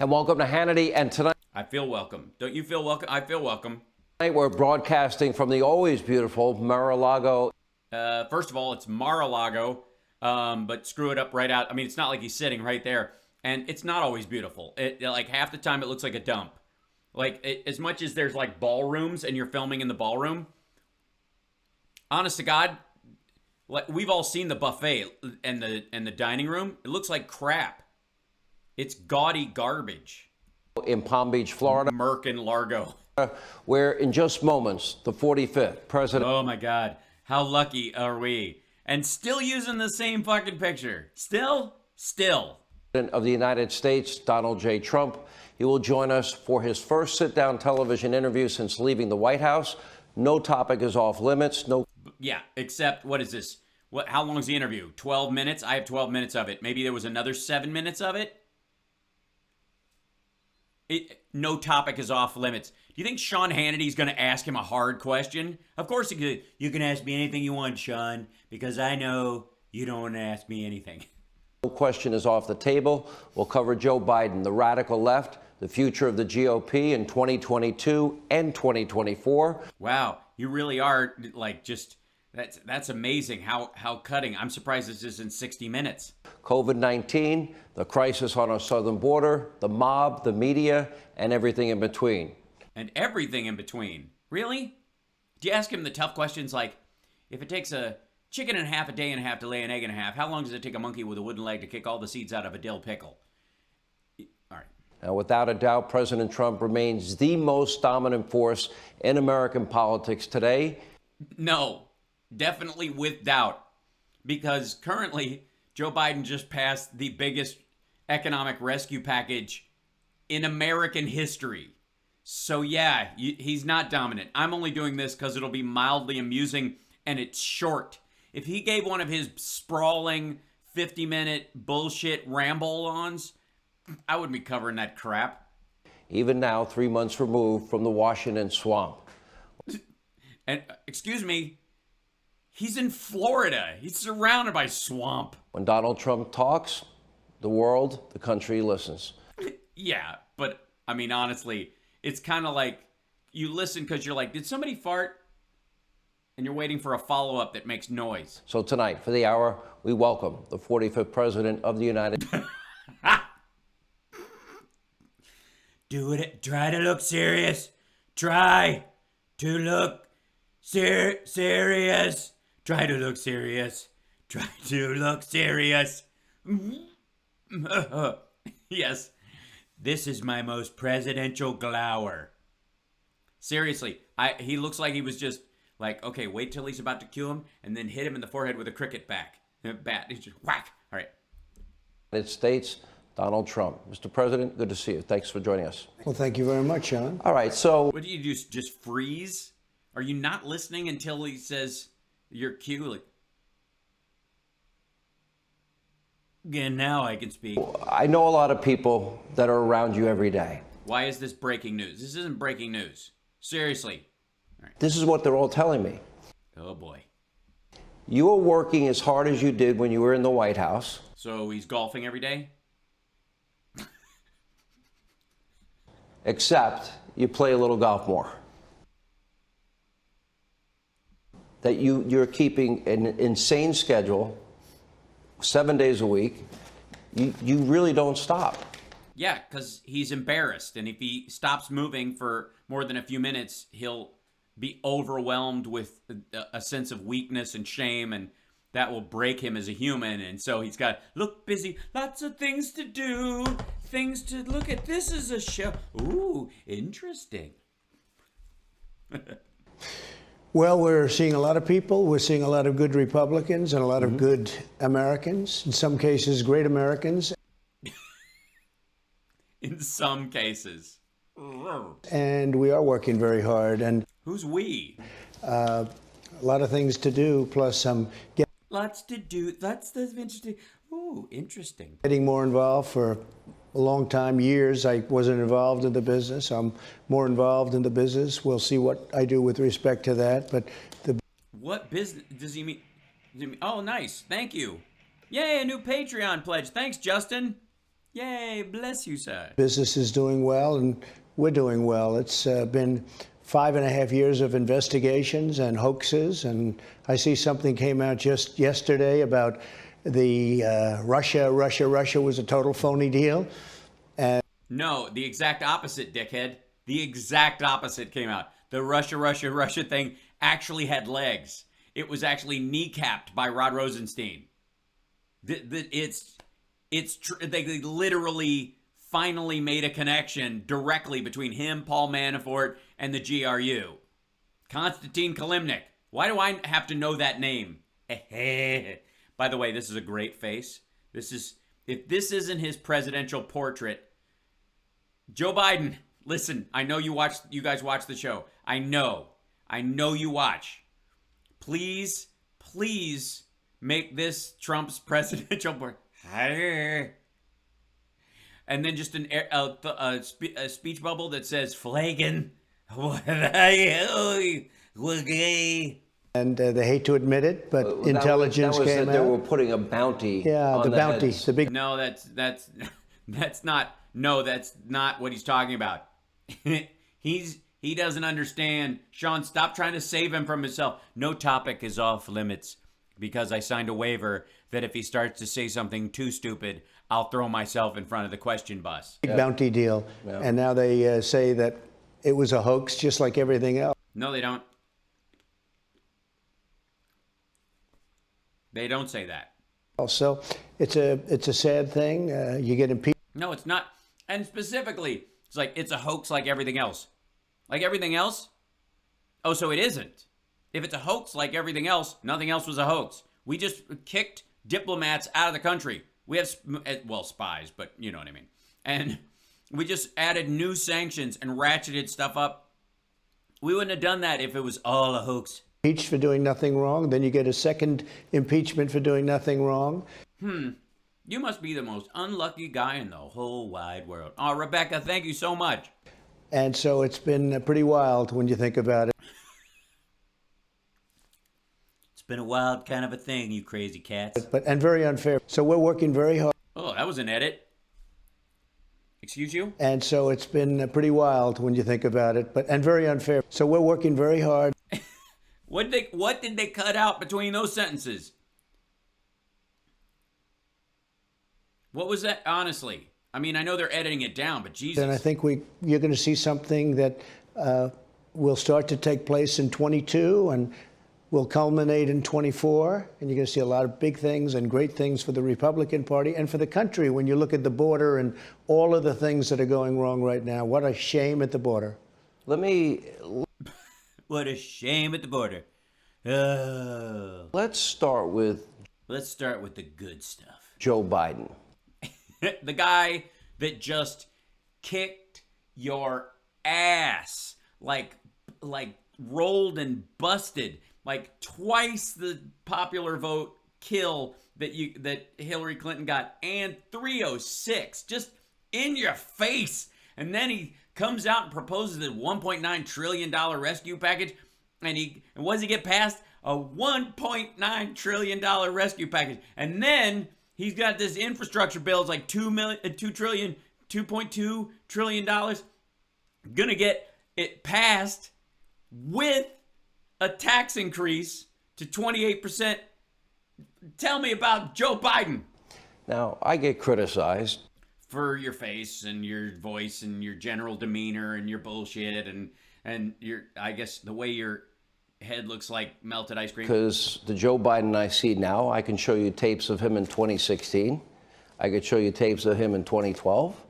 And welcome to Hannity. And tonight I feel welcome. Don't you feel welcome? I feel welcome. we're broadcasting from the always beautiful Mar-a-Lago. First of all, it's Mar-a-Lago, but screw it up right out. I mean, it's not like he's sitting right there, and it's not always beautiful. Like half the time, it looks like a dump. As much as there's like ballrooms and you're filming in the ballroom. Honest to God, like we've all seen the buffet and the dining room. It looks like crap. It's gaudy garbage. In Palm Beach, Florida, Merc and Largo. where in just moments, the 45th president Oh my God. How lucky are we? And still using the same fucking picture. Still. of the United States, Donald J. Trump, he will join us for his first sit-down television interview since leaving the White House. No topic is off limits. Yeah, except, what is this? How long is the interview? 12 minutes? I have 12 minutes of it. Maybe there was another 7 minutes of it? No topic is off limits. Do you think Sean Hannity's going to ask him a hard question? Of course he could. You can ask me anything you want, Sean, because I know you don't want to ask me anything. No question is off the table. We'll cover Joe Biden, the radical left, the future of the GOP in 2022 and 2024. Wow, you really are like just that's amazing how cutting. I'm surprised this isn't 60 minutes. COVID-19, the crisis on our southern border, the mob, the media, and everything in between. And everything in between. Really? Do you ask him the tough questions like, if it takes a chicken and a half a day and a half to lay an egg and a half, how long does it take a monkey with a wooden leg to kick all the seeds out of a dill pickle? All right. Now, without a doubt, President Trump remains the most dominant force in American politics today. No, definitely with doubt. Because currently, Joe Biden just passed the biggest economic rescue package in American history. So yeah, he's not dominant. I'm only doing this because it'll be mildly amusing and it's short. If he gave one of his sprawling 50-minute bullshit ramble-ons, I wouldn't be covering that crap. Even now, 3 months removed from the Washington swamp. And, excuse me, he's in Florida. He's surrounded by swamp. When Donald Trump talks, the world, the country listens. Yeah, but, I mean, honestly, it's kind of like you listen because you're like, did somebody fart? And you're waiting for a follow-up that makes noise. So tonight, for the hour, we welcome the 45th President of the United States. Do it. Try to look serious. Try to look serious. Try to look serious. Try to look serious. Yes. This is my most presidential glower. Seriously, he looks like he was just like, okay, wait till he's about to cue him and then hit him in the forehead with a cricket bat. He's just whack. All right. United States, Donald Trump. Mr. President, good to see you. Thanks for joining us. Well, thank you very much, Sean. All right, so What do you do? Just freeze? Are you not listening until he says your cue? Like, again, now I can speak. I know a lot of people that are around you every day. Why is this breaking news? This isn't breaking news. Seriously. This is what they're all telling me. Oh, boy. You are working as hard as you did when you were in the White House. So he's golfing every day? Except you play a little golf more. That you're keeping an insane schedule, 7 days a week. You really don't stop. Yeah, because he's embarrassed. And if he stops moving for more than a few minutes, he'll be overwhelmed with a sense of weakness and shame, and that will break him as a human. And so he's got, look busy, lots of things to do, things to look at. This is a show. Ooh, interesting. Well, we're seeing a lot of people. We're seeing a lot of good Republicans and a lot of good Americans, in some cases, great Americans. In some cases. And we are working very hard. And Who's we? a lot of things to do, plus some Lots to do. That's interesting. Ooh, interesting. getting more involved for a long time, years. I wasn't involved in the business. I'm more involved in the business. We'll see what I do with respect to that. But What business does he mean? Oh, nice. Thank you. Yay, a new Patreon pledge. Thanks, Justin. Yay, bless you, sir. Business is doing well, and we're doing well. It's been 5.5 years of investigations and hoaxes, and I see something came out just yesterday about the Russia was a total phony deal. No, the exact opposite, dickhead. The exact opposite came out. The Russia thing actually had legs. It was actually kneecapped by Rod Rosenstein. They literally finally made a connection directly between him, Paul Manafort, and the GRU. Konstantin Kilimnik. Why do I have to know that name? By the way, this is a great face. If this isn't his presidential portrait, Joe Biden, listen, I know you guys watch the show. I know you watch. Please make this Trump's presidential portrait. And then just a speech bubble that says "Flagon." And they hate to admit it, but intelligence came out. They were putting a bounty. Yeah, on the bounty, heads. the big. No, that's not. No, that's not what he's talking about. He doesn't understand. Sean, stop trying to save him from himself. No topic is off limits because I signed a waiver that if he starts to say something too stupid, I'll throw myself in front of the question bus. Big bounty deal, and now they say that it was a hoax, just like everything else. No, they don't. They don't say that. So it's a sad thing. You get impeached. No, it's not. And specifically, it's like it's a hoax like everything else. Like everything else? Oh, so it isn't. If it's a hoax like everything else, nothing else was a hoax. We just kicked diplomats out of the country. We have, well, spies, but you know what I mean. And we just added new sanctions and ratcheted stuff up. We wouldn't have done that if it was all a hoax. Impeached for doing nothing wrong. Then you get a second impeachment for doing nothing wrong. You must be the most unlucky guy in the whole wide world. Oh, Rebecca, thank you so much. And so it's been pretty wild when you think about it. It's been a wild kind of a thing, you crazy cats. And very unfair. So we're working very hard. Oh, that was an edit. Excuse you? And so it's been pretty wild when you think about it, and very unfair. So we're working very hard. What did they cut out between those sentences? What was that? Honestly, I mean, I know they're editing it down, but Jesus. And I think you're going to see something that will start to take place in 22 and will culminate in 24. And you're going to see a lot of big things and great things for the Republican Party and for the country when you look at the border and all of the things that are going wrong right now. What a shame at the border. What a shame at the border. Let's start with the good stuff. Joe Biden. The guy that just kicked your ass, like rolled and busted, like twice the popular vote kill that Hillary Clinton got, and 306, just in your face. And then he comes out and proposes a $1.9 trillion rescue package, and what does he get passed? A $1.9 trillion rescue package, and then he's got this infrastructure bill. It's like $2.2 trillion. Gonna get it passed with a tax increase to 28%. Tell me about Joe Biden. Now, I get criticized for your face and your voice and your general demeanor and your bullshit and your, I guess, the way your head looks like melted ice cream. because the Joe Biden I see now, I can show you tapes of him in 2016. I could show you tapes of him in 2012.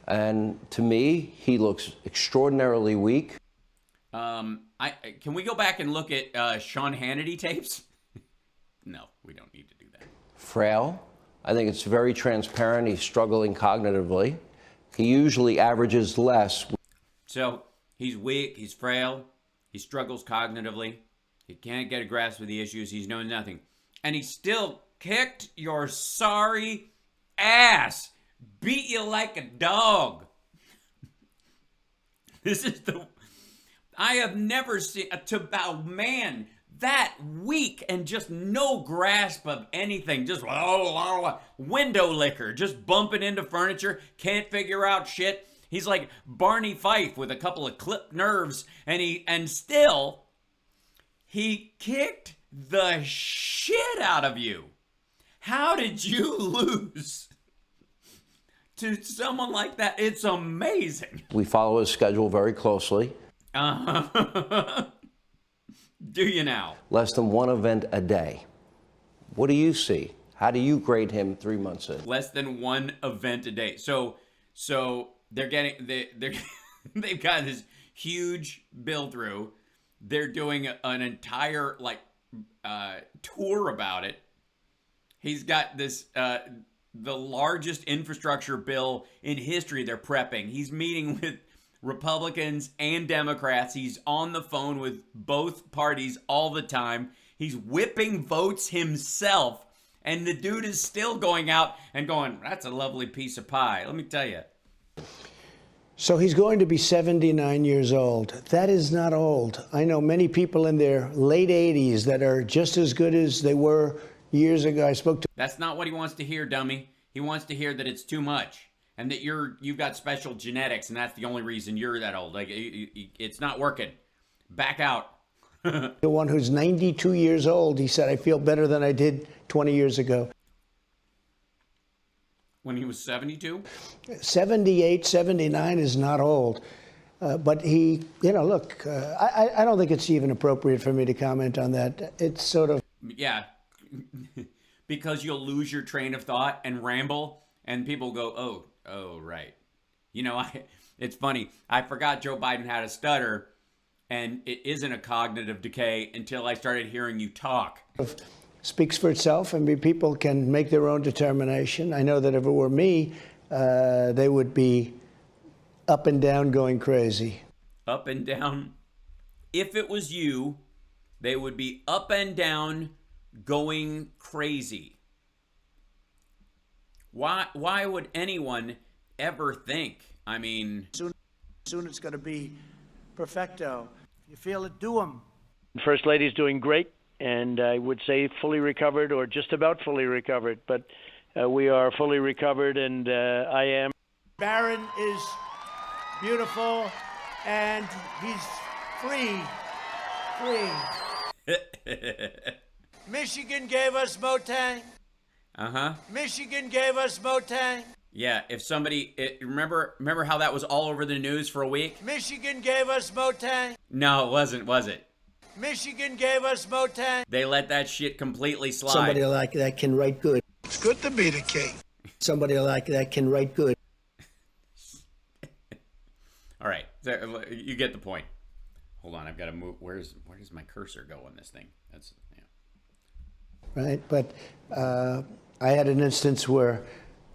And to me, he looks extraordinarily weak. Can we go back and look at Sean Hannity tapes? No, we don't need to do that. Frail. I think it's very transparent. He's struggling cognitively. He usually averages less. So he's weak, he's frail, he struggles cognitively, he can't get a grasp of the issues, he's known nothing. And he still kicked your sorry ass, beat you like a dog. I have never seen, man, that weak and just no grasp of anything, just window licker, just bumping into furniture, can't figure out shit. He's like Barney Fife with a couple of clipped nerves, and still he kicked the shit out of you. How did you lose to someone like that? It's amazing. We follow his schedule very closely. Do you now? Less than one event a day. What do you see? How do you grade him 3 months in? Less than one event a day. So they're they've got this huge build through. They're doing an entire tour about it. He's got this the largest infrastructure bill in history they're prepping. He's meeting with Republicans and Democrats. He's on the phone with both parties all the time. He's whipping votes himself. And the dude is still going out and going, that's a lovely piece of pie. Let me tell you. So he's going to be 79 years old. That is not old. I know many people in their late 80s that are just as good as they were years ago. I spoke to... That's not what he wants to hear, dummy. He wants to hear that it's too much. And that you've got special genetics, and that's the only reason you're that old. Like, it's not working. Back out. The one who's 92 years old, he said, I feel better than I did 20 years ago. When he was 72? 78, 79 is not old. But he, look, I don't think it's even appropriate for me to comment on that. It's sort of... Yeah. Because you'll lose your train of thought and ramble, and people go, oh, right. It's funny. I forgot Joe Biden had a stutter, and it isn't a cognitive decay until I started hearing you talk. Speaks for itself. I mean, people can make their own determination. I know that if it were me, they would be up and down going crazy. Up and down. If it was you, they would be up and down going crazy. Why would anyone ever think? I mean... Soon it's going to be perfecto. If you feel it, do them. First Lady's doing great, and I would say fully recovered or just about fully recovered. But we are fully recovered, and I am. Barron is beautiful, and he's free. Michigan gave us Motang. Uh-huh. Michigan gave us Motang. Yeah, if somebody... remember how that was all over the news for a week? Michigan gave us Motang. No, it wasn't, was it? Michigan gave us Motang. They let that shit completely slide. Somebody like that can write good. It's good to be the king. Somebody like that can write good. All right, you get the point. Hold on, I've got to move. Where does my cursor go on this thing? That's... Yeah. Right, but I had an instance where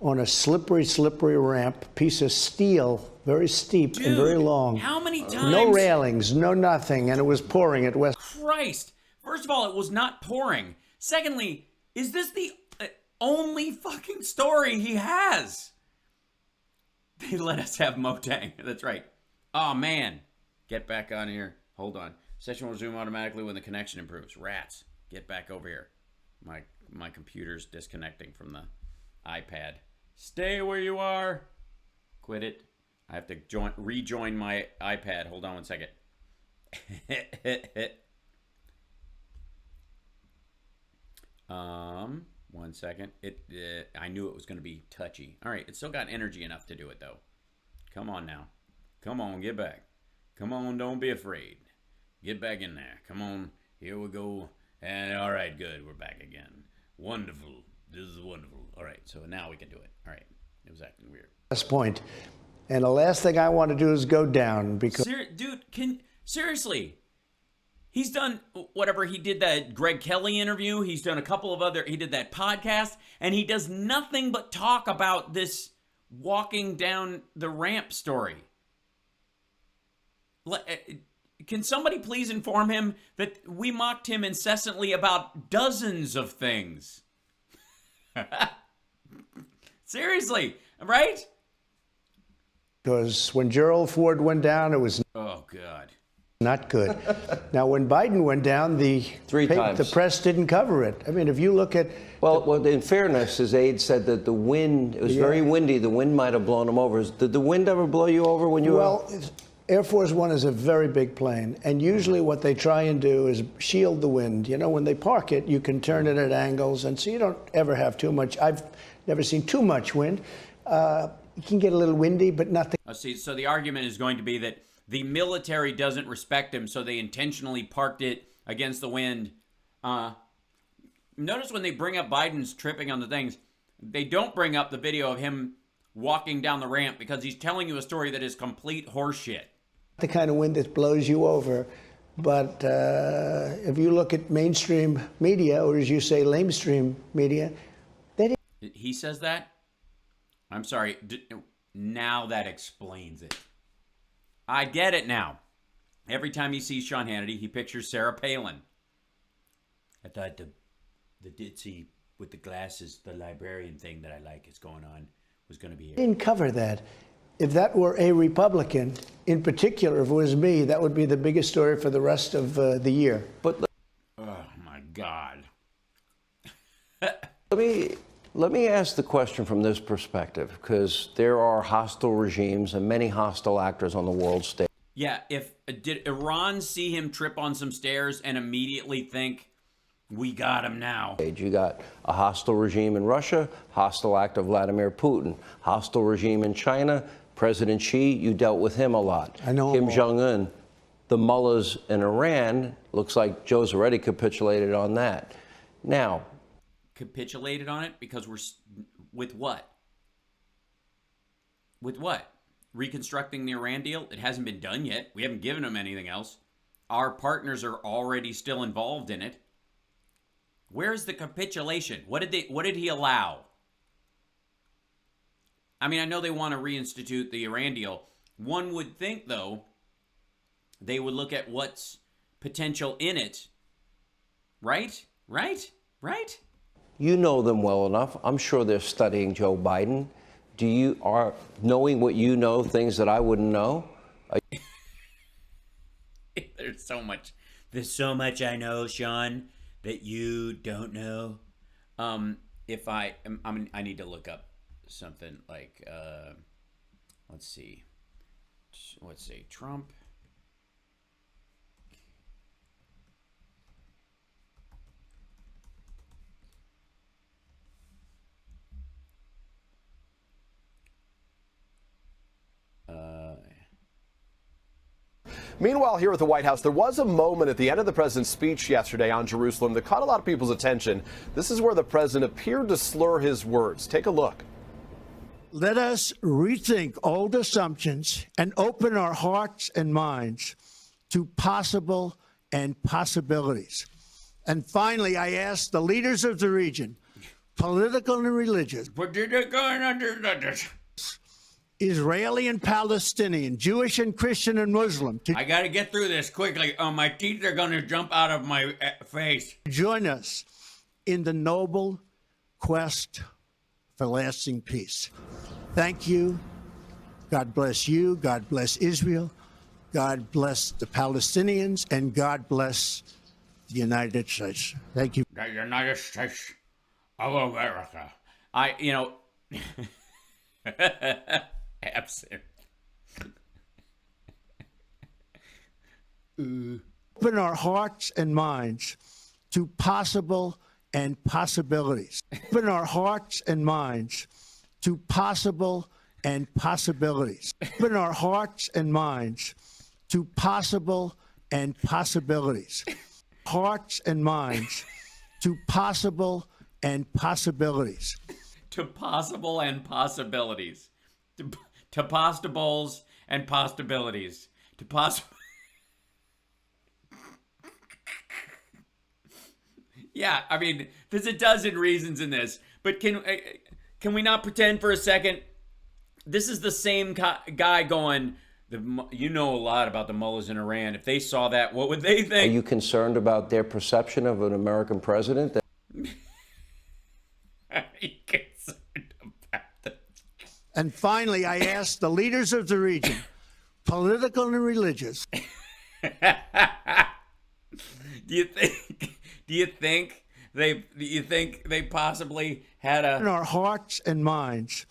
on a slippery ramp, piece of steel, very steep and very long. How many times? No railings, no nothing, and it was pouring at West. Christ. First of all, it was not pouring. Secondly, is this the only fucking story he has? They let us have Motang. That's right. Oh, man. Get back on here. Hold on. Session will resume automatically when the connection improves. Rats. Get back over here. My computer's disconnecting from the iPad. Stay where you are. Quit it. I have to rejoin my iPad. Hold on one second. 1 second. I knew it was going to be touchy. All right, it's still got energy enough to do it though. Come on now. Come on, get back. Come on, don't be afraid. Get back in there. Come on. Here we go. And all right, good. We're back again. Wonderful. This is wonderful. All right, so now we can do it. All right. It was acting weird. West Point. And the last thing I want to do is go down because... Dude, seriously. He's done whatever. He did that Greg Kelly interview. He's done a couple of other... He did that podcast. And he does nothing but talk about this walking down the ramp story. Can somebody please inform him that we mocked him incessantly about dozens of things? Seriously, right? Because when Gerald Ford went down, it was Oh, God. Not good. Now, when Biden went down, the press didn't cover it. I mean, if you look at... Well, in fairness, his aide said that the wind, it was very windy, the wind might have blown him over. Did the wind ever blow you over when you were... Air Force One is a very big plane, and usually what they try and do is shield the wind. You know, when they park it, you can turn it at angles, and so you don't ever have too much. I've never seen too much wind. You can get a little windy, but nothing. See, so the argument is going to be that the military doesn't respect him, so they intentionally parked it against the wind. Notice when they bring up Biden's tripping on the things, they don't bring up the video of him walking down the ramp because he's telling you a story that is complete horseshit. The kind of wind that blows you over. But if you look at mainstream media, or as you say, lamestream media, they didn't. He says that? I'm sorry. Now that explains it. I get it now. Every time he sees Sean Hannity, he pictures Sarah Palin. I thought the ditzy with the glasses, the librarian thing that I like is going on, was going to be here. Didn't cover that. If that were a Republican, in particular, if it was me, that would be the biggest story for the rest of the year. But oh my God. Let me ask the question from this perspective, because there are hostile regimes and many hostile actors on the world stage. Yeah, did Iran see him trip on some stairs and immediately think, we got him now? You got a hostile regime in Russia, hostile act of Vladimir Putin, hostile regime in China, President Xi, you dealt with him a lot. I know. Kim Jong-un, the mullahs in Iran, looks like Joe's already capitulated on that. Now, capitulated on it because we're with what? With what? Reconstructing the Iran deal? It hasn't been done yet. We haven't given them anything else. Our partners are already still involved in it. Where's the capitulation? What did he allow? I mean, I know they want to reinstitute the Iran deal. One would think, though, they would look at what's potential in it. Right? You know them well enough. I'm sure they're studying Joe Biden. Are knowing what you know things that I wouldn't know? There's so much I know, Sean, that you don't know. I need to look up something like, let's see. Let's say Trump. Meanwhile, here at the White House, there was a moment at the end of the president's speech yesterday on Jerusalem that caught a lot of people's attention. This is where the president appeared to slur his words. Take a look. Let us rethink old assumptions and open our hearts and minds to possible and possibilities. And finally, I ask the leaders of the region, political and religious, Israeli and Palestinian, Jewish and Christian and Muslim, to I got to get through this quickly. Oh, my teeth are going to jump out of my face. join us in the noble quest for lasting peace. Thank you. God bless you. God bless Israel. God bless the Palestinians. And God bless the United States. Thank you. The United States of America. Absent. Open our hearts and minds to possible and possibilities. Open our hearts and minds to possible and possibilities. Open our hearts and minds to possible and possibilities. Hearts and minds to possible and possibilities. To possible and possibilities. To postables and possibilities. To possible. Yeah, I mean, there's a dozen reasons in this, but can we not pretend for a second? This is the same guy going, you know a lot about the mullahs in Iran. If they saw that, what would they think? Are you concerned about their perception of an American president? Are you concerned about that? And finally, I ask the leaders of the region, political and religious, Do you think they possibly had In our hearts and minds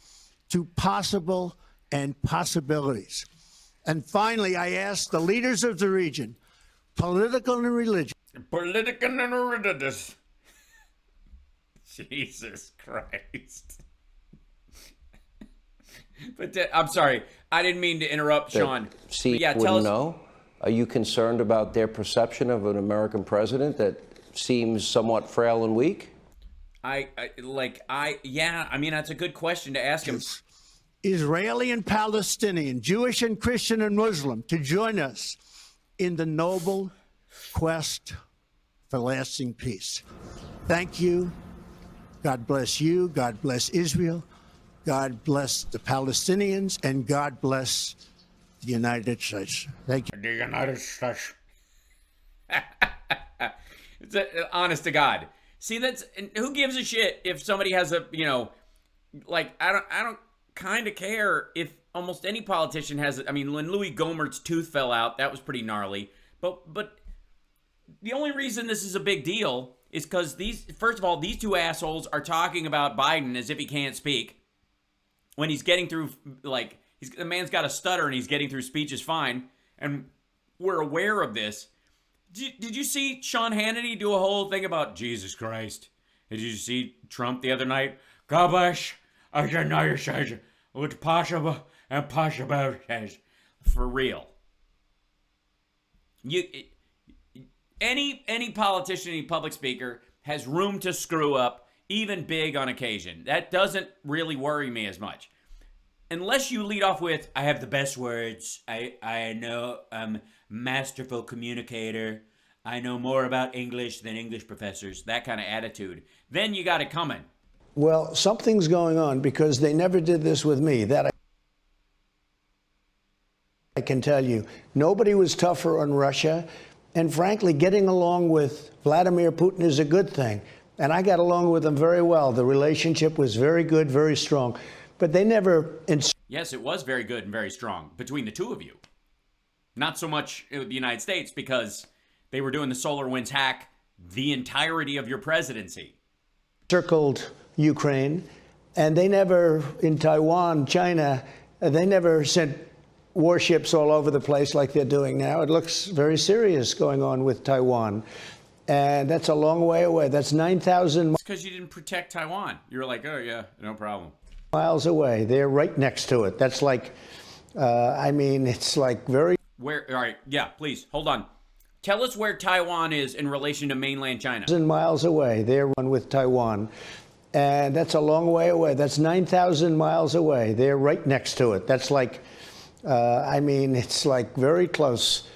to possible and possibilities. And finally, I ask the leaders of the region, political and religious, Jesus Christ. But I'm sorry, I didn't mean to interrupt, Sean. See, Yeah, tell us. know. Are you concerned about their perception of an American president that seems somewhat frail and weak? Yeah, I mean, that's a good question to ask him. Israeli and Palestinian, Jewish and Christian and Muslim, to join us in the noble quest for lasting peace. Thank you. God bless you. God bless Israel. God bless the Palestinians, and God bless the United States. Thank you. The United States. Honest to God. See, who gives a shit if somebody has a, I don't kind of care if almost any politician has, I mean, when Louis Gohmert's tooth fell out, that was pretty gnarly. But the only reason this is a big deal is because first of all, these two assholes are talking about Biden as if he can't speak. When he's getting through, the man's got a stutter and he's getting through speeches fine. And we're aware of this. Did you see Sean Hannity do a whole thing about Jesus Christ? Did you see Trump the other night? God bless the United States with possible and possibilities. For real. Any politician, any public speaker has room to screw up, even big on occasion. That doesn't really worry me as much. Unless you lead off with, I have the best words, I know I'm a masterful communicator, I know more about English than English professors, that kind of attitude. Then you got it coming. Well, something's going on because they never did this with me. That I can tell you. Nobody was tougher on Russia. And frankly, getting along with Vladimir Putin is a good thing. And I got along with him very well. The relationship was very good, very strong. But they never... Yes, it was very good and very strong between the two of you. Not so much with the United States because they were doing the SolarWinds hack the entirety of your presidency. Circled Ukraine. And they never, in Taiwan, China, they never sent warships all over the place like they're doing now. It looks very serious going on with Taiwan. And that's a long way away. That's 9,000 It's because you didn't protect Taiwan. You were like, oh, yeah, no problem. miles away. They're right next to it. That's like, it's like very... All right, yeah, please, hold on. Tell us where Taiwan is in relation to mainland China. miles away. They're one with Taiwan. And that's a long way away. That's 9,000 miles away. They're right next to it. That's like, it's like very close.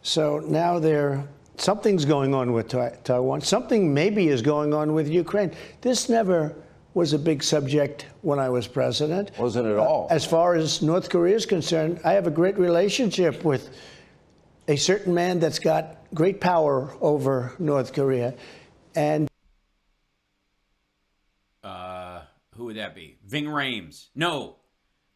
So now something's going on with Taiwan. Something maybe is going on with Ukraine. This never was a big subject when I was president. Wasn't at all. As far as North Korea is concerned, I have a great relationship with a certain man that's got great power over North Korea. And who would that be? Ving Rhames. No.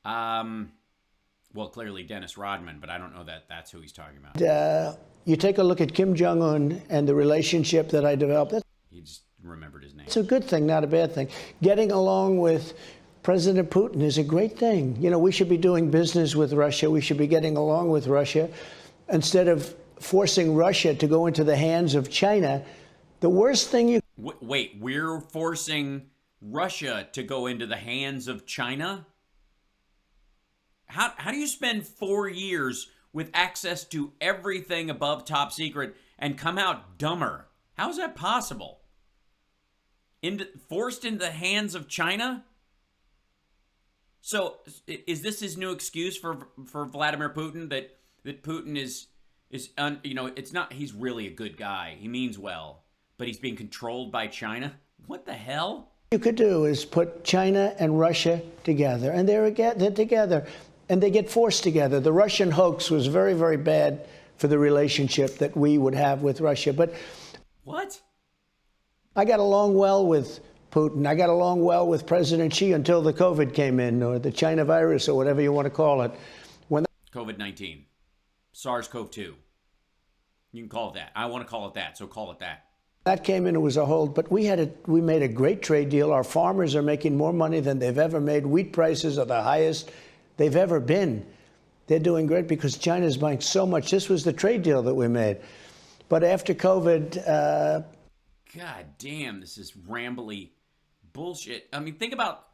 Well, clearly Dennis Rodman, but I don't know that that's who he's talking about. You take a look at Kim Jong-un and the relationship that I developed. He just remembered his name. It's a good thing, not a bad thing. Getting along with President Putin is a great thing. You know, we should be doing business with Russia. We should be getting along with Russia. Instead of forcing Russia to go into the hands of China, the worst thing you... Wait, we're forcing Russia to go into the hands of China? How do you spend 4 years with access to everything above top secret and come out dumber? How is that possible? Forced into the hands of China? So is this his new excuse for Vladimir Putin that Putin is it's not, he's really a good guy. He means well, but he's being controlled by China? What the hell? You could do is put China and Russia together, and they're together, and they get forced together. The Russian hoax was very, very bad for the relationship that we would have with Russia. But what? I got along well with Putin. I got along well with President Xi until the COVID came in, or the China virus, or whatever you want to call it. COVID-19. SARS-CoV-2. You can call it that. I want to call it that, so call it that. That came in, it was a hold, but we made a great trade deal. Our farmers are making more money than they've ever made. Wheat prices are the highest they've ever been. They're doing great because China's buying so much. This was the trade deal that we made. But after COVID, God damn, this is rambly bullshit. I mean, think about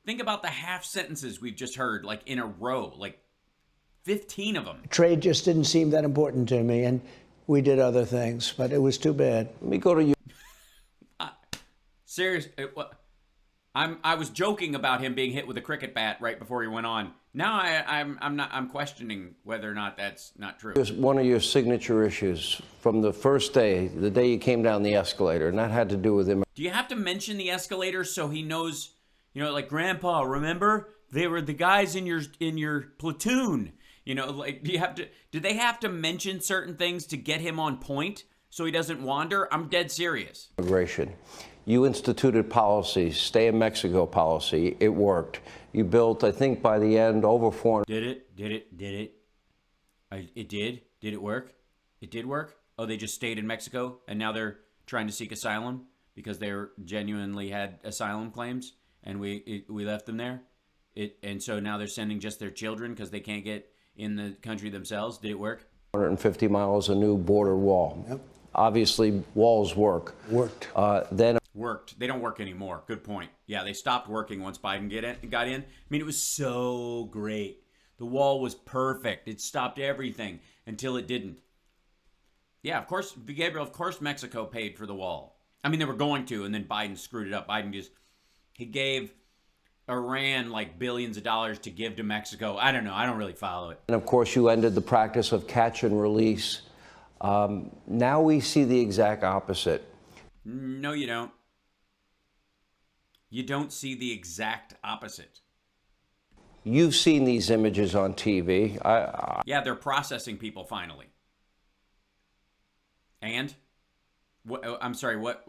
the half sentences we've just heard, like in a row, like 15 of them. trade just didn't seem that important to me, and we did other things, but it was too bad. Let me go to you. Serious. I was joking about him being hit with a cricket bat right before he went on. Now I'm questioning whether or not that's not true. Here's one of your signature issues from the first day, the day you came down the escalator, and that had to do with him. Do you have to mention the escalator so he knows, like Grandpa, remember? They were the guys in your platoon. Like do they have to mention certain things to get him on point so he doesn't wander? I'm dead serious. Immigration. You instituted policies, stay in Mexico policy. It worked. You built, I think by the end, over 400. Did it? It did? Did it work? It did work? Oh, they just stayed in Mexico and now they're trying to seek asylum because they genuinely had asylum claims and we left them there? And so now they're sending just their children because they can't get in the country themselves. Did it work? 150 miles, a new border wall. Yep. Obviously, walls work. Worked. Then Worked. They don't work anymore. Good point. Yeah, they stopped working once Biden got in. I mean, it was so great. The wall was perfect. It stopped everything until it didn't. Yeah, of course, Gabriel, of course Mexico paid for the wall. I mean, they were going to, and then Biden screwed it up. He gave Iran like billions of dollars to give to Mexico. I don't know. I don't really follow it. And of course, you ended the practice of catch and release. Now we see the exact opposite. No, you don't. You don't see the exact opposite. You've seen these images on TV. Yeah, they're processing people finally. And? I'm sorry, what?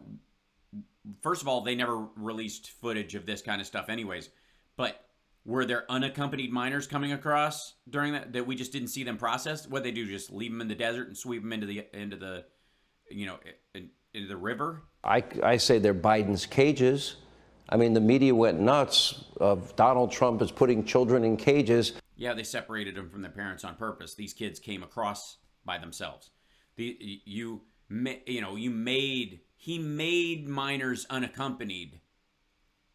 First of all, they never released footage of this kind of stuff anyways. But were there unaccompanied minors coming across during that we just didn't see them processed? What they do, just leave them in the desert and sweep them into the river? I say they're Biden's cages. I mean, the media went nuts of Donald Trump is putting children in cages. Yeah, they separated them from their parents on purpose. These kids came across by themselves. He made minors unaccompanied.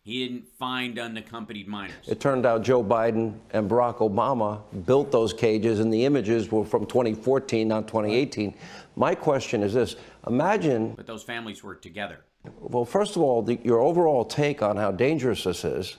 He didn't find unaccompanied minors. It turned out Joe Biden and Barack Obama built those cages, and the images were from 2014, not 2018. My question is this: imagine. But those families were together. Well, first of all, your overall take on how dangerous this is,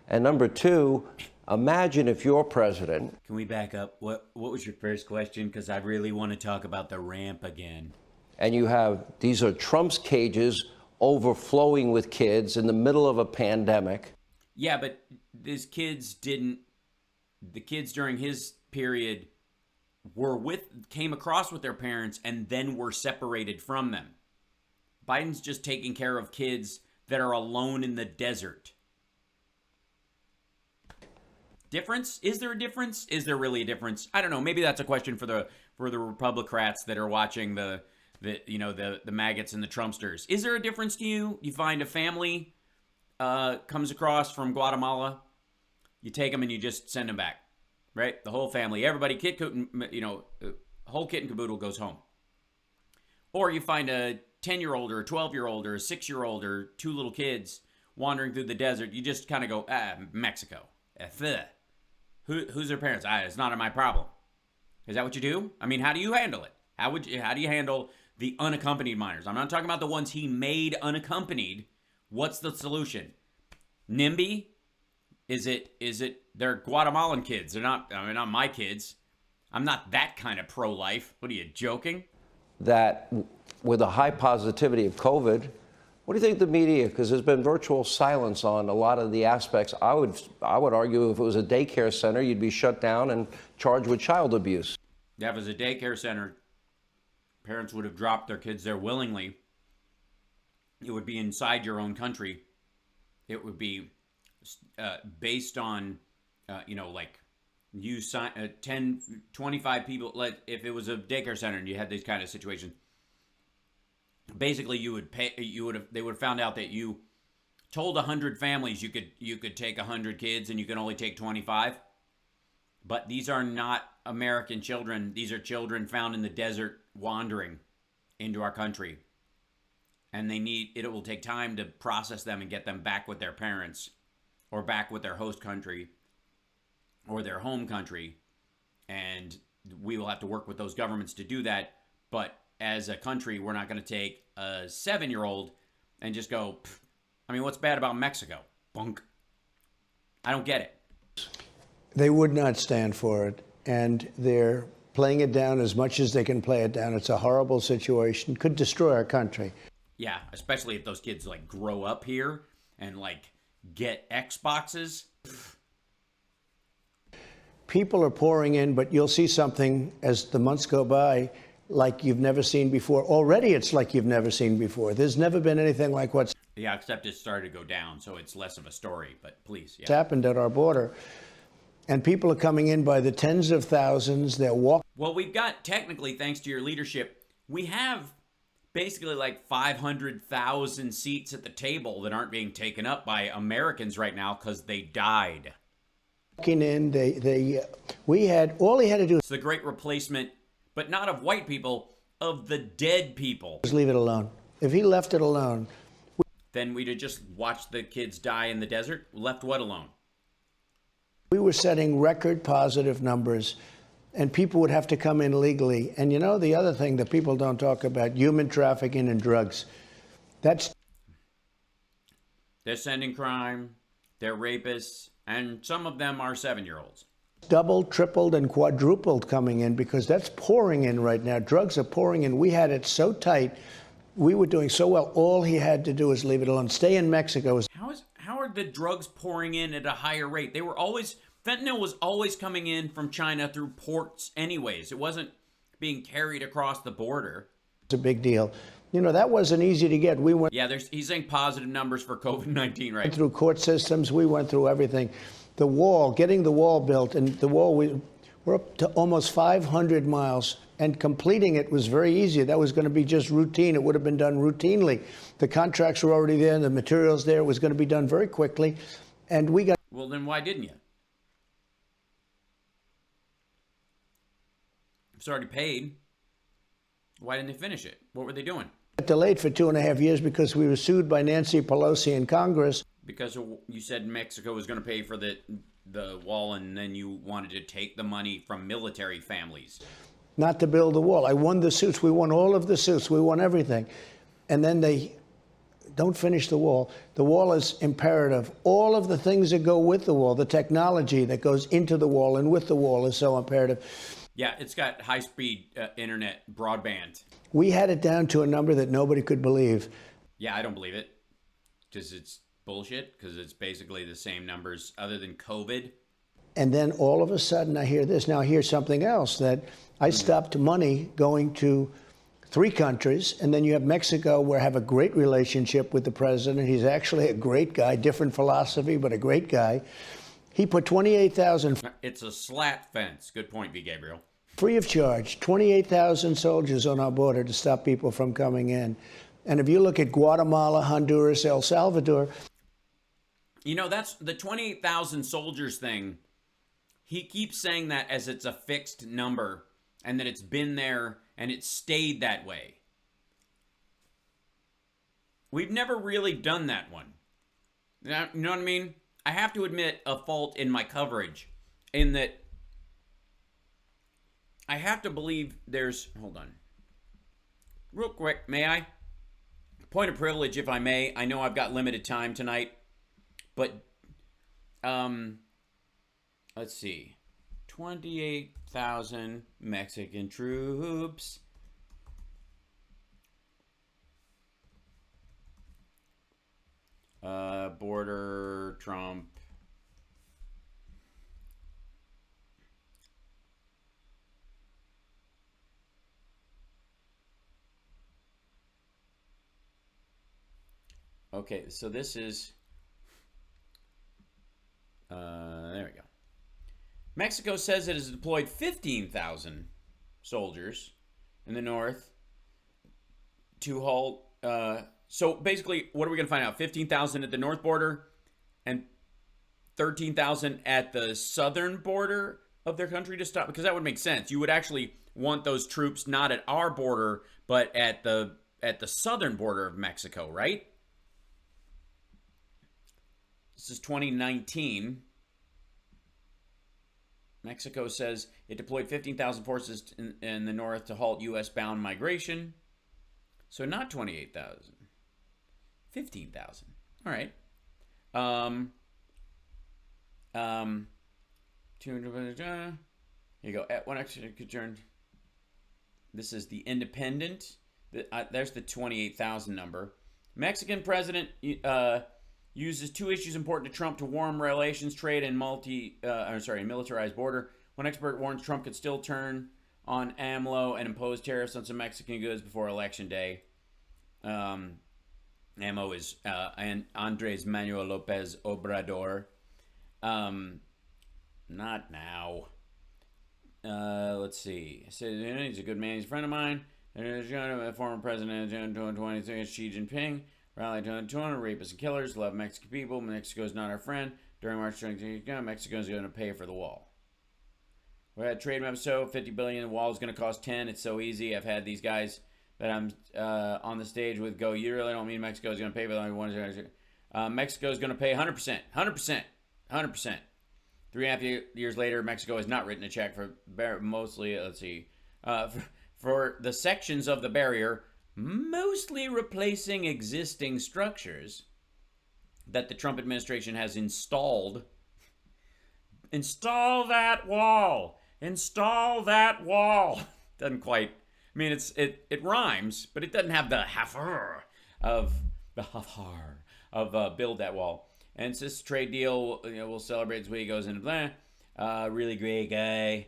and number two, imagine if you're president. Can we back up? What was your first question? Because I really want to talk about the ramp again. And you have, these are Trump's cages overflowing with kids in the middle of a pandemic. Yeah, but the kids during his period came across with their parents and then were separated from them. Biden's just taking care of kids that are alone in the desert. Difference? Is there a difference? Is there really a difference? I don't know. Maybe that's a question for the Republicrats that are watching the maggots and the Trumpsters. Is there a difference to you? You find a family comes across from Guatemala, you take them and you just send them back, right? The whole family, everybody, whole kit and caboodle goes home. Or you find a 10-year-old or a 12-year-old or a 6-year-old or two little kids wandering through the desert. You just kind of go, Mexico. Who's their parents? It's not my problem. Is that what you do? I mean, how do you handle it? How do you handle the unaccompanied minors? I'm not talking about the ones he made unaccompanied. What's the solution? NIMBY? Is it they're Guatemalan kids? They're not my kids. I'm not that kind of pro-life. What are you, joking? That with a high positivity of COVID, what do you think the media, because there's been virtual silence on a lot of the aspects. I would argue if it was a daycare center, you'd be shut down and charged with child abuse. Yeah, if it was a daycare center, parents would have dropped their kids there willingly. It would be inside your own country. It would be based on, like You sign 10, 25 people. If it was a daycare center and you had these kind of situations, basically you would pay. They would have found out that you told 100 families you could take 100 kids and you can only take 25. But these are not American children. These are children found in the desert wandering into our country. And it will take time to process them and get them back with their parents or back with their host country or their home country. And we will have to work with those governments to do that. But as a country, we're not going to take a 7-year-old and just go, I mean, what's bad about Mexico? Bunk. I don't get it. They would not stand for it, and they're playing it down as much as they can play it down. It's a horrible situation, could destroy our country. Yeah, especially if those kids like grow up here and like get Xboxes. People are pouring in, but you'll see something as the months go by like you've never seen before. Already it's like you've never seen before. There's never been anything like what's Yeah, except it started to go down, so it's less of a story, but please. Yeah. happened at our border. And people are coming in by the tens of thousands. They're walking. Well, we've got, technically, thanks to your leadership, we have basically like 500,000 seats at the table that aren't being taken up by Americans right now because they died. In, we had, all he had to do It's the great replacement, but not of white people, of the dead people. was leave it alone. If he left it alone, Then we'd have just watched the kids die in the desert. Left what alone? we were setting record positive numbers, and people would have to come in legally. And you know, the other thing that people don't talk about, human trafficking and drugs. That's They're sending crime, they're rapists, and some of them are 7-year-olds. doubled, tripled, and quadrupled coming in because that's pouring in right now. Drugs are pouring in. We had it so tight. We were doing so well. All he had to do was leave it alone. Stay in Mexico. How are the drugs pouring in at a higher rate? Fentanyl was always coming in from China through ports anyways. It wasn't being carried across the border. It's a big deal. You know, that wasn't easy to get. We went Yeah, he's saying positive numbers for COVID-19 right now. through court systems. We went through everything. The wall, getting the wall built, and the wall, we're up to almost 500 miles, and completing it was very easy. That was going to be just routine. It would have been done routinely. The contracts were already there, and the materials there. It was going to be done very quickly, and we got. Well, then why didn't you? It's already paid. Why didn't they finish it? What were they doing? Delayed for 2.5 years because we were sued by Nancy Pelosi in Congress. Because you said Mexico was going to pay for the wall, and then you wanted to take the money from military families. Not to build the wall. I won the suits. We won all of the suits. We won everything. And then they don't finish the wall. The wall is imperative. All of the things that go with the wall, the technology that goes into the wall and with the wall is so imperative. Yeah, it's got high-speed internet, broadband. We had it down to a number that nobody could believe. Yeah, I don't believe it. Because it's bullshit. Because it's basically the same numbers other than COVID. And then all of a sudden I hear this. Now I hear something else, that I stopped money going to 3 countries. And then you have Mexico, where I have a great relationship with the president. He's actually a great guy, different philosophy, but a great guy. He put 28,000 It's a slat fence. Good point, V. Gabriel. free of charge, 28,000 soldiers on our border to stop people from coming in. And if you look at Guatemala, Honduras, El Salvador. You know, that's the 28,000 soldiers thing. He keeps saying that as it's a fixed number and that it's been there and it stayed that way. We've never really done that one. You know what I mean? I have to admit a fault in my coverage in that I have to believe there's... Hold on. Real quick, may I? Point of privilege, if I may. I know I've got limited time tonight, but let's see. 28,000 Mexican troops. Border, Trump. Okay, so this is, there we go. Mexico says it has deployed 15,000 soldiers in the north to halt. So basically, what are we going to find out? 15,000 at the north border and 13,000 at the southern border of their country to stop? Because that would make sense. You would actually want those troops not at our border, but at the southern border of Mexico, right? This is 2019. Mexico says it deployed 15,000 forces in the north to halt U.S.-bound migration. So not 28,000. 15,000. All right. Here you go. At one extra concern. This is the Independent. There's the 28,000 number. Mexican president uses two issues important to Trump to warm relations, trade, and militarized border. One expert warns Trump could still turn on AMLO and impose tariffs on some Mexican goods before Election Day. AMLO is Andres Manuel Lopez Obrador. Not now. Let's see. He's a good man. He's a friend of mine. Former President 2020, Xi Jinping. Rally to rapists and killers. Love Mexican people. Mexico's not our friend. During March 2020, Mexico's going to pay for the wall. We had a trade episode. $50 billion. The wall is going to cost 10. It's so easy. I've had these guys that I'm on the stage with go, you really don't mean Mexico's going to pay for the Mexico's going to pay 100%. 100%. 100%. 3.5 years later, Mexico has not written a check for mostly, let's see, for the sections of the barrier, mostly replacing existing structures that the Trump administration has installed. Install that wall. Install that wall. Doesn't quite. I mean, it rhymes, but it doesn't have the hafar of build that wall. And it's this trade deal. We'll celebrate this week. He goes into blah. Really great guy.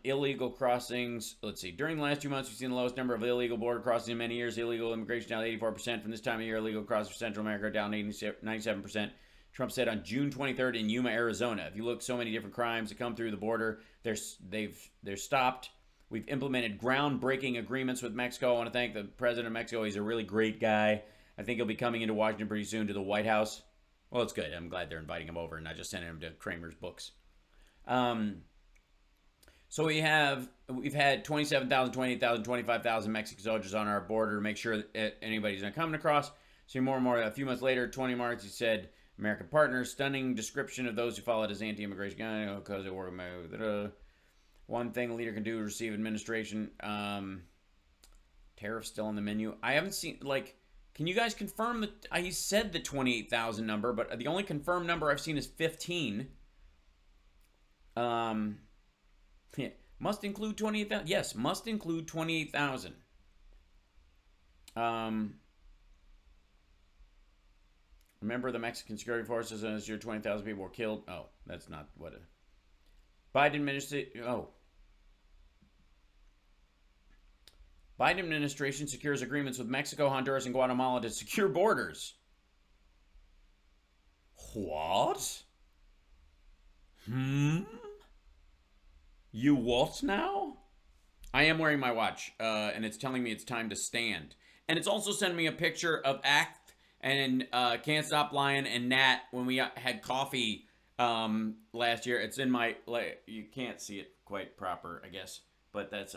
Illegal crossings. Let's see. During the last 2 months, we've seen the lowest number of illegal border crossings in many years. Illegal immigration down 84% from this time of year. Illegal crossings for Central America down 97%. Trump said on June 23rd in Yuma, Arizona. If you look, so many different crimes that come through the border, they're stopped. We've implemented groundbreaking agreements with Mexico. I want to thank the president of Mexico. He's a really great guy. I think he'll be coming into Washington pretty soon to the White House. Well, it's good. I'm glad they're inviting him over and not just sending him to Kramer's books. So we've had 27,000, 28,000, 25,000 Mexican soldiers on our border to make sure that anybody's not coming across. So more and more, a few months later, 20 March, he said, American partners, stunning description of those who followed his anti-immigration guy because it worked. One thing a leader can do to receive administration. Tariffs still on the menu. I haven't seen, can you guys confirm that he said the 28,000 number, but the only confirmed number I've seen is 15. Must include 28,000. Yes, must include 28,000. Remember the Mexican security forces and this year 20,000 people were killed. Oh, that's not what Biden administration. Biden administration secures agreements with Mexico, Honduras, and Guatemala to secure borders. What? You what now? I am wearing my watch, and it's telling me it's time to stand. And it's also sending me a picture of Act and Can't Stop Lying and Nat when we had coffee last year. It's in my, you can't see it quite proper, I guess, but that's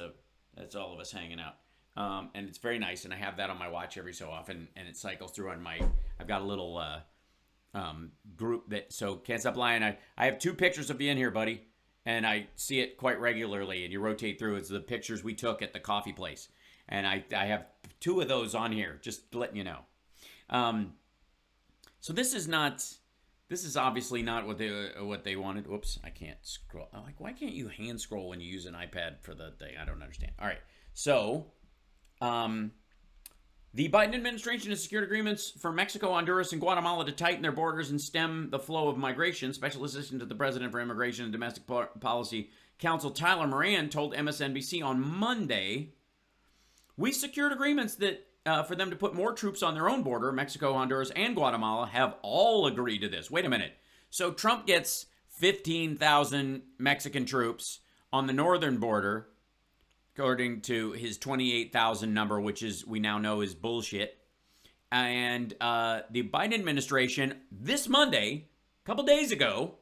all of us hanging out. And it's very nice, and I have that on my watch every so often, and it cycles through on I've got a little group so Can't Stop Lying. I have 2 pictures of you in here, buddy, and I see it quite regularly, and you rotate through. It's the pictures we took at the coffee place, and I have 2 of those on here, just letting you know. So this is obviously not what they wanted. Whoops, I can't scroll. I'm like, why can't you hand scroll when you use an iPad for the thing? I don't understand. All right, so the Biden administration has secured agreements for Mexico, Honduras, and Guatemala to tighten their borders and stem the flow of migration. Special Assistant to the President for Immigration and Domestic Policy Counsel Tyler Moran told MSNBC on Monday, we secured agreements that for them to put more troops on their own border. Mexico, Honduras, and Guatemala have all agreed to this. Wait a minute. So Trump gets 15,000 Mexican troops on the northern border, according to his 28,000 number, which is we now know is bullshit. And the Biden administration this Monday, a couple days ago,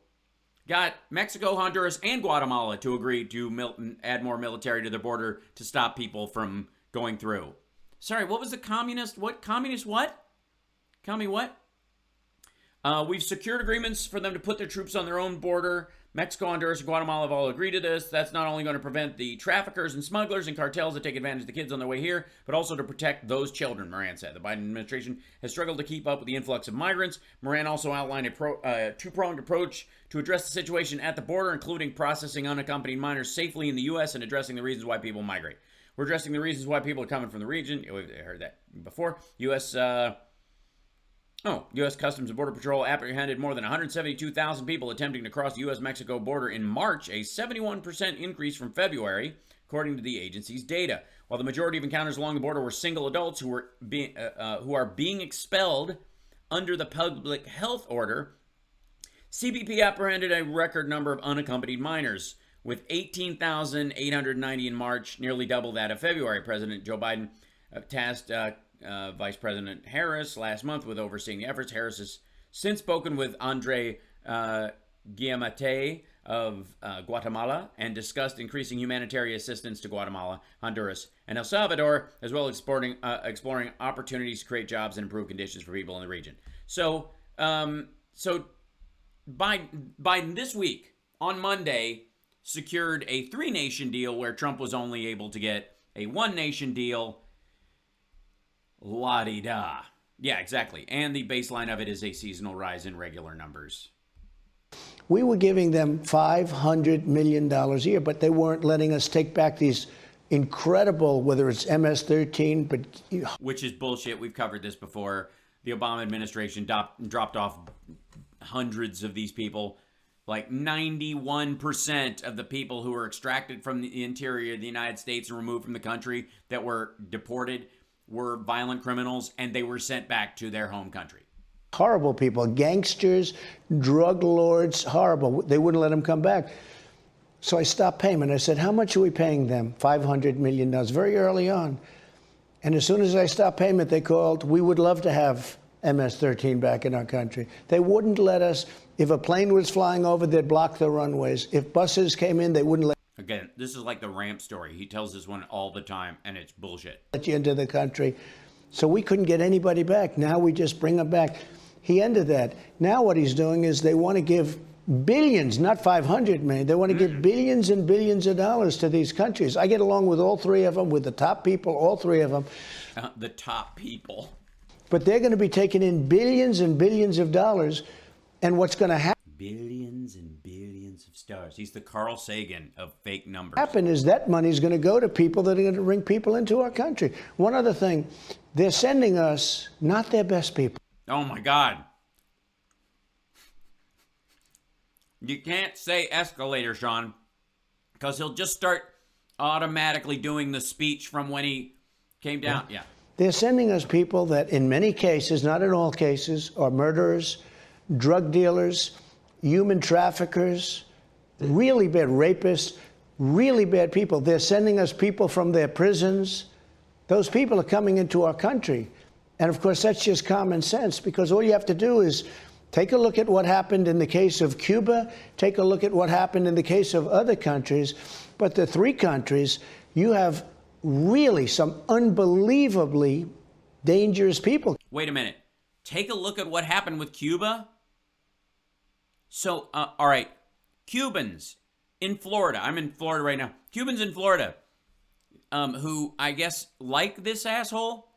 got Mexico, Honduras, and Guatemala to agree to add more military to the border to stop people from going through. Sorry, what was the communist? What? Communist what? Commie what? We've secured agreements for them to put their troops on their own border. Mexico, Honduras, and Guatemala have all agreed to this. That's not only going to prevent the traffickers and smugglers and cartels that take advantage of the kids on their way here, but also to protect those children, Moran said. The Biden administration has struggled to keep up with the influx of migrants. Moran also outlined a two-pronged approach to address the situation at the border, including processing unaccompanied minors safely in the U.S. and addressing the reasons why people migrate. We're addressing the reasons why people are coming from the region. We've heard that before. U.S. Customs and Border Patrol apprehended more than 172,000 people attempting to cross the U.S.-Mexico border in March, a 71% increase from February, according to the agency's data. While the majority of encounters along the border were single adults who are being expelled under the public health order, CBP apprehended a record number of unaccompanied minors, with 18,890 in March, nearly double that of February. President Joe Biden tasked Vice President Harris last month with overseeing the efforts. Harris has since spoken with Andre Guillemette of Guatemala and discussed increasing humanitarian assistance to Guatemala, Honduras, and El Salvador, as well as exploring opportunities to create jobs and improve conditions for people in the region. So Biden this week, on Monday, secured a 3-nation deal where Trump was only able to get a 1-nation deal. La-di-da. Yeah, exactly. And the baseline of it is a seasonal rise in regular numbers. We were giving them $500 million a year, but they weren't letting us take back these incredible, whether it's MS-13, but... Which is bullshit. We've covered this before. The Obama administration dropped off hundreds of these people. Like 91% of the people who were extracted from the interior of the United States and removed from the country that were deported were violent criminals, and they were sent back to their home country. Horrible people, gangsters, drug lords, horrible. They wouldn't let them come back. So I stopped payment. I said, how much are we paying them? $500 million, very early on. And as soon as I stopped payment, they called, we would love to have MS-13 back in our country. They wouldn't let us. If a plane was flying over, they'd block the runways. If buses came in, they wouldn't let. Again, this is like the ramp story. He tells this one all the time, and it's bullshit. Let you into the country. So we couldn't get anybody back. Now we just bring them back. He ended that. Now what he's doing is they want to give billions, not 500 million. They want to give billions and billions of dollars to these countries. I get along with all three of them, with the top people, all three of them. The top people. But they're going to be taking in billions and billions of dollars. And what's going to happen? Billions and billions of stars. He's the Carl Sagan of fake numbers. Happen is that money's going to go to people that are going to bring people into our country. One other thing, they're sending us not their best people. Oh my God. You can't say escalator, Sean, because he'll just start automatically doing the speech from when he came down. Yeah. They're sending us people that in many cases, not in all cases, are murderers, drug dealers, human traffickers, really bad rapists, really bad people. They're sending us people from their prisons. Those people are coming into our country. And of course, that's just common sense, because all you have to do is take a look at what happened in the case of Cuba, take a look at what happened in the case of other countries. But the three countries, you have really some unbelievably dangerous people. Wait a minute. Take a look at what happened with Cuba. So, all right, Cubans in Florida. I'm in Florida right now. Cubans in Florida, who I guess like this asshole.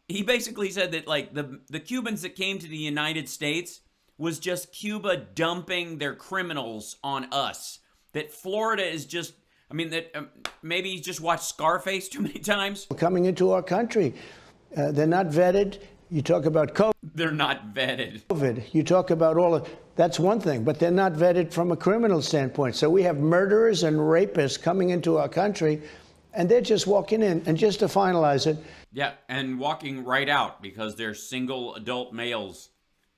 He basically said that like the Cubans that came to the United States was just Cuba dumping their criminals on us. That Florida is just, I mean, that maybe he's just watched Scarface too many times. Coming into our country. They're not vetted. You talk about COVID. They're not vetted. You talk about all of, that's one thing, but they're not vetted from a criminal standpoint. So we have murderers and rapists coming into our country, and they're just walking in. And just to finalize it. Yeah, and walking right out because they're single adult males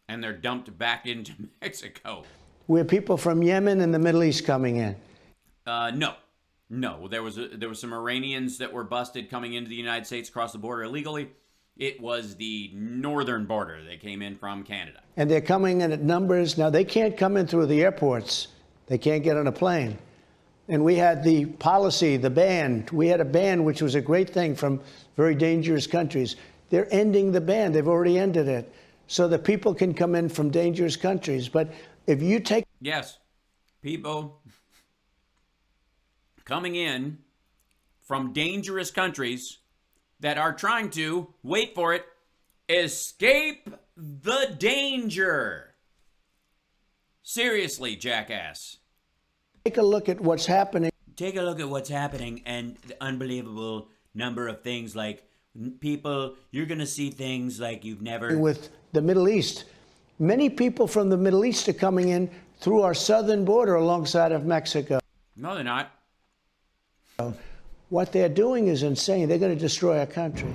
and they're dumped back into Mexico. Were people from Yemen and the Middle East coming in? No. There was some Iranians that were busted coming into the United States across the border illegally. It was the northern border. They came in from Canada. And they're coming in at numbers. Now, they can't come in through the airports. They can't get on a plane. And we had the policy, the ban. We had a ban, which was a great thing, from very dangerous countries. They're ending the ban. They've already ended it. So that people can come in from dangerous countries. But if you take... Yes, people coming in from dangerous countries that are trying to, wait for it, escape the danger. Seriously, jackass. Take a look at what's happening. Take a look at what's happening and the unbelievable number of things like people, you're going to see things like you've never... With the Middle East. Many people from the Middle East are coming in through our southern border alongside of Mexico. No, they're not. What they're doing is insane. They're going to destroy our country.